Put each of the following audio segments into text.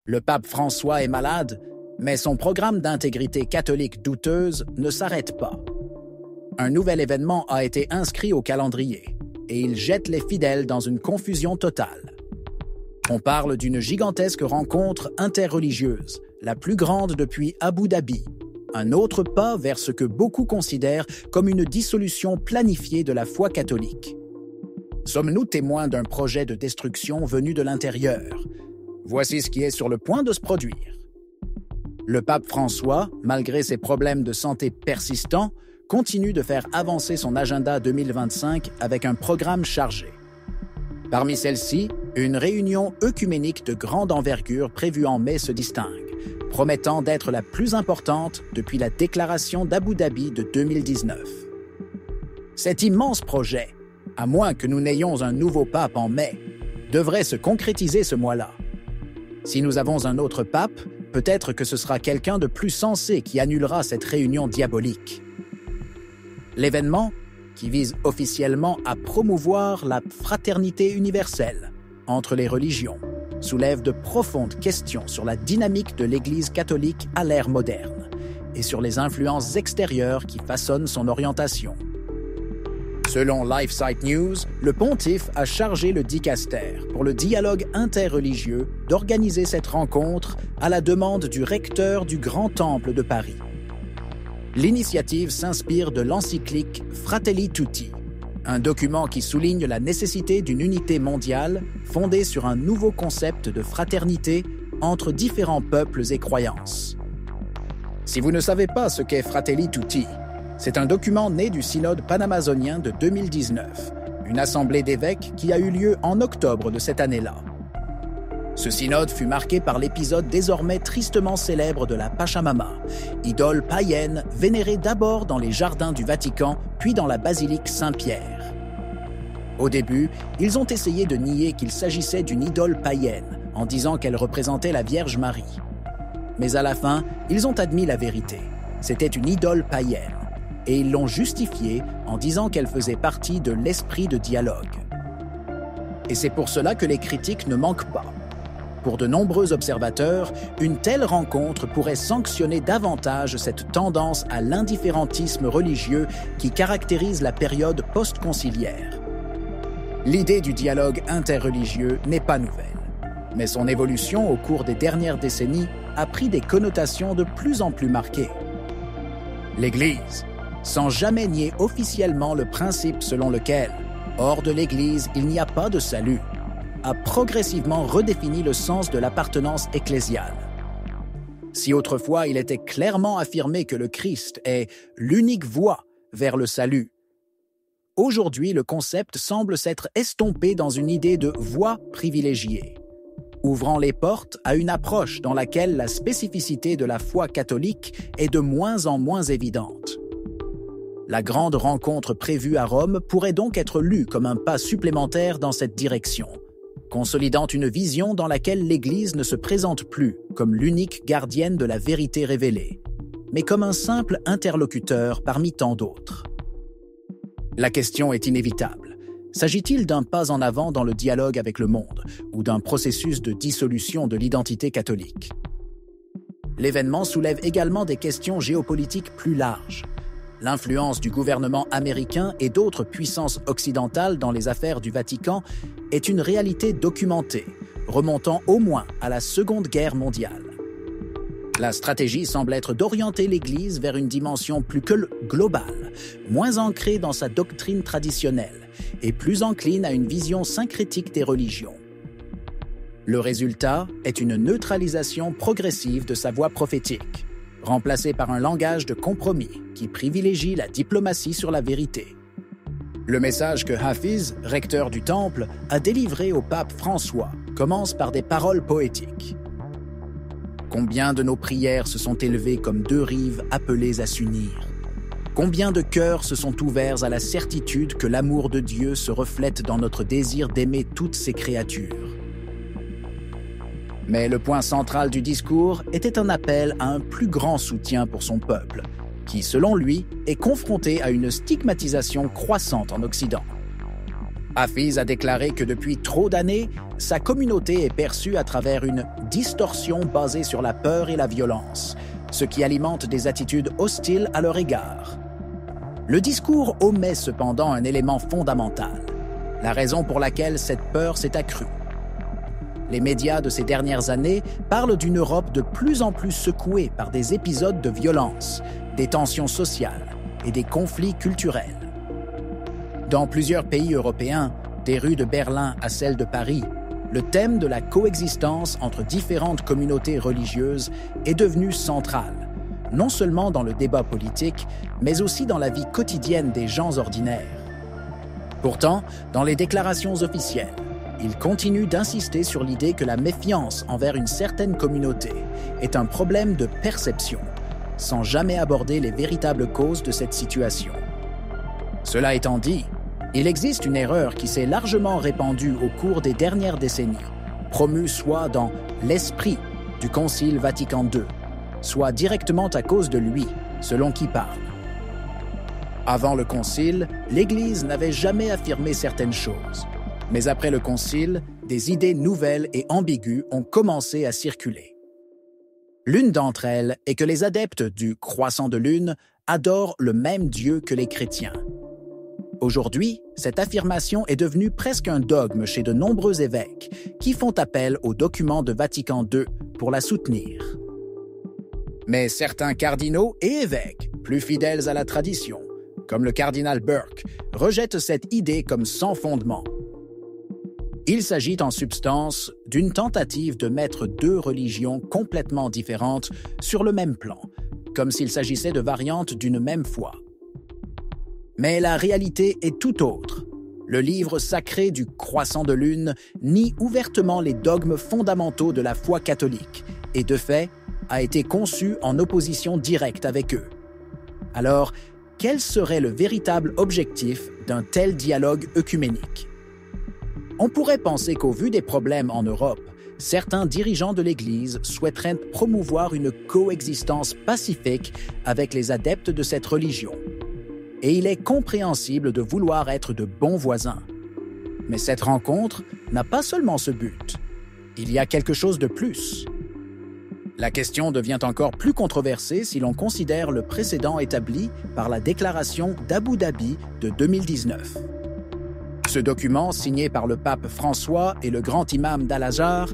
Le pape François est malade, mais son programme d'intégrité catholique douteuse ne s'arrête pas. Un nouvel événement a été inscrit au calendrier et il jette les fidèles dans une confusion totale. On parle d'une gigantesque rencontre interreligieuse, la plus grande depuis Abu Dhabi, un autre pas vers ce que beaucoup considèrent comme une dissolution planifiée de la foi catholique. Sommes-nous témoins d'un projet de destruction venu de l'intérieur? Voici ce qui est sur le point de se produire. Le pape François, malgré ses problèmes de santé persistants, continue de faire avancer son agenda 2025 avec un programme chargé. Parmi celles-ci, une réunion œcuménique de grande envergure prévue en mai se distingue, promettant d'être la plus importante depuis la déclaration d'Abu Dhabi de 2019. Cet immense projet, à moins que nous n'ayons un nouveau pape en mai, devrait se concrétiser ce mois-là. Si nous avons un autre pape, peut-être que ce sera quelqu'un de plus sensé qui annulera cette réunion diabolique. L'événement, qui vise officiellement à promouvoir la fraternité universelle entre les religions, soulève de profondes questions sur la dynamique de l'Église catholique à l'ère moderne et sur les influences extérieures qui façonnent son orientation. Selon LifeSite News, le pontife a chargé le dicaster pour le dialogue interreligieux d'organiser cette rencontre à la demande du recteur du Grand Temple de Paris. L'initiative s'inspire de l'encyclique Fratelli Tutti, un document qui souligne la nécessité d'une unité mondiale fondée sur un nouveau concept de fraternité entre différents peuples et croyances. Si vous ne savez pas ce qu'est Fratelli Tutti, c'est un document né du synode panamazonien de 2019, une assemblée d'évêques qui a eu lieu en octobre de cette année-là. Ce synode fut marqué par l'épisode désormais tristement célèbre de la Pachamama, idole païenne vénérée d'abord dans les jardins du Vatican, puis dans la basilique Saint-Pierre. Au début, ils ont essayé de nier qu'il s'agissait d'une idole païenne, en disant qu'elle représentait la Vierge Marie. Mais à la fin, ils ont admis la vérité. C'était une idole païenne. Et ils l'ont justifiée en disant qu'elle faisait partie de l'esprit de dialogue. Et c'est pour cela que les critiques ne manquent pas. Pour de nombreux observateurs, une telle rencontre pourrait sanctionner davantage cette tendance à l'indifférentisme religieux qui caractérise la période post-conciliaire. L'idée du dialogue interreligieux n'est pas nouvelle, mais son évolution au cours des dernières décennies a pris des connotations de plus en plus marquées. L'Église, sans jamais nier officiellement le principe selon lequel, hors de l'Église, il n'y a pas de salut, a progressivement redéfini le sens de l'appartenance ecclésiale. Si autrefois il était clairement affirmé que le Christ est l'unique voie vers le salut, aujourd'hui le concept semble s'être estompé dans une idée de voie privilégiée, ouvrant les portes à une approche dans laquelle la spécificité de la foi catholique est de moins en moins évidente. La grande rencontre prévue à Rome pourrait donc être lue comme un pas supplémentaire dans cette direction, consolidant une vision dans laquelle l'Église ne se présente plus comme l'unique gardienne de la vérité révélée, mais comme un simple interlocuteur parmi tant d'autres. La question est inévitable. S'agit-il d'un pas en avant dans le dialogue avec le monde ou d'un processus de dissolution de l'identité catholique? L'événement soulève également des questions géopolitiques plus larges. L'influence du gouvernement américain et d'autres puissances occidentales dans les affaires du Vatican est une réalité documentée, remontant au moins à la Seconde Guerre mondiale. La stratégie semble être d'orienter l'Église vers une dimension plus globale, moins ancrée dans sa doctrine traditionnelle et plus encline à une vision syncrétique des religions. Le résultat est une neutralisation progressive de sa voix prophétique, remplacée par un langage de compromis qui privilégie la diplomatie sur la vérité. Le message que Hafiz, recteur du Temple, a délivré au pape François commence par des paroles poétiques. Combien de nos prières se sont élevées comme deux rives appelées à s'unir? Combien de cœurs se sont ouverts à la certitude que l'amour de Dieu se reflète dans notre désir d'aimer toutes ses créatures? Mais le point central du discours était un appel à un plus grand soutien pour son peuple, qui, selon lui, est confronté à une stigmatisation croissante en Occident. Hafiz a déclaré que depuis trop d'années, sa communauté est perçue à travers une distorsion basée sur la peur et la violence, ce qui alimente des attitudes hostiles à leur égard. Le discours omet cependant un élément fondamental, la raison pour laquelle cette peur s'est accrue. Les médias de ces dernières années parlent d'une Europe de plus en plus secouée par des épisodes de violence, des tensions sociales et des conflits culturels. Dans plusieurs pays européens, des rues de Berlin à celles de Paris, le thème de la coexistence entre différentes communautés religieuses est devenu central, non seulement dans le débat politique, mais aussi dans la vie quotidienne des gens ordinaires. Pourtant, dans les déclarations officielles, il continue d'insister sur l'idée que la méfiance envers une certaine communauté est un problème de perception, sans jamais aborder les véritables causes de cette situation. Cela étant dit, il existe une erreur qui s'est largement répandue au cours des dernières décennies, promue soit dans l'esprit du Concile Vatican II, soit directement à cause de lui, selon qui parle. Avant le Concile, l'Église n'avait jamais affirmé certaines choses. Mais après le Concile, des idées nouvelles et ambiguës ont commencé à circuler. L'une d'entre elles est que les adeptes du croissant de lune adorent le même Dieu que les chrétiens. Aujourd'hui, cette affirmation est devenue presque un dogme chez de nombreux évêques qui font appel aux documents de Vatican II pour la soutenir. Mais certains cardinaux et évêques, plus fidèles à la tradition, comme le cardinal Burke, rejettent cette idée comme sans fondement. Il s'agit en substance d'une tentative de mettre deux religions complètement différentes sur le même plan, comme s'il s'agissait de variantes d'une même foi. Mais la réalité est tout autre. Le livre sacré du Croissant de Lune nie ouvertement les dogmes fondamentaux de la foi catholique et, de fait, a été conçu en opposition directe avec eux. Alors, quel serait le véritable objectif d'un tel dialogue œcuménique? On pourrait penser qu'au vu des problèmes en Europe, certains dirigeants de l'Église souhaiteraient promouvoir une coexistence pacifique avec les adeptes de cette religion. Et il est compréhensible de vouloir être de bons voisins. Mais cette rencontre n'a pas seulement ce but. Il y a quelque chose de plus. La question devient encore plus controversée si l'on considère le précédent établi par la déclaration d'Abu Dhabi de 2019. Ce document, signé par le pape François et le grand imam d'Al-Azhar,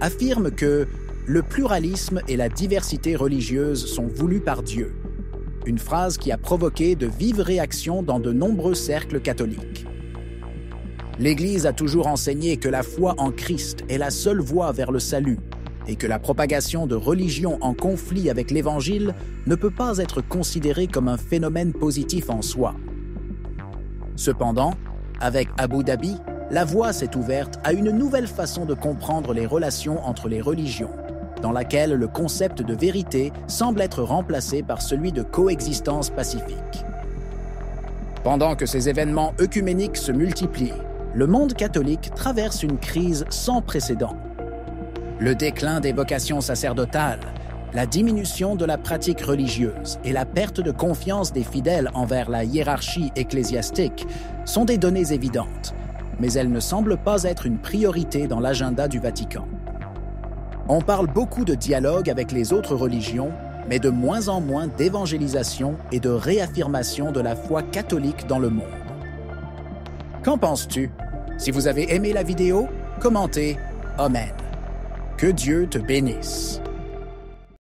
affirme que le pluralisme et la diversité religieuse sont voulus par Dieu, une phrase qui a provoqué de vives réactions dans de nombreux cercles catholiques. L'Église a toujours enseigné que la foi en Christ est la seule voie vers le salut et que la propagation de religions en conflit avec l'Évangile ne peut pas être considérée comme un phénomène positif en soi. Cependant, avec Abu Dhabi, la voie s'est ouverte à une nouvelle façon de comprendre les relations entre les religions, dans laquelle le concept de vérité semble être remplacé par celui de coexistence pacifique. Pendant que ces événements œcuméniques se multiplient, le monde catholique traverse une crise sans précédent. Le déclin des vocations sacerdotales, la diminution de la pratique religieuse et la perte de confiance des fidèles envers la hiérarchie ecclésiastique sont des données évidentes, mais elles ne semblent pas être une priorité dans l'agenda du Vatican. On parle beaucoup de dialogue avec les autres religions, mais de moins en moins d'évangélisation et de réaffirmation de la foi catholique dans le monde. Qu'en penses-tu? Si vous avez aimé la vidéo, commentez « Amen ». Que Dieu te bénisse.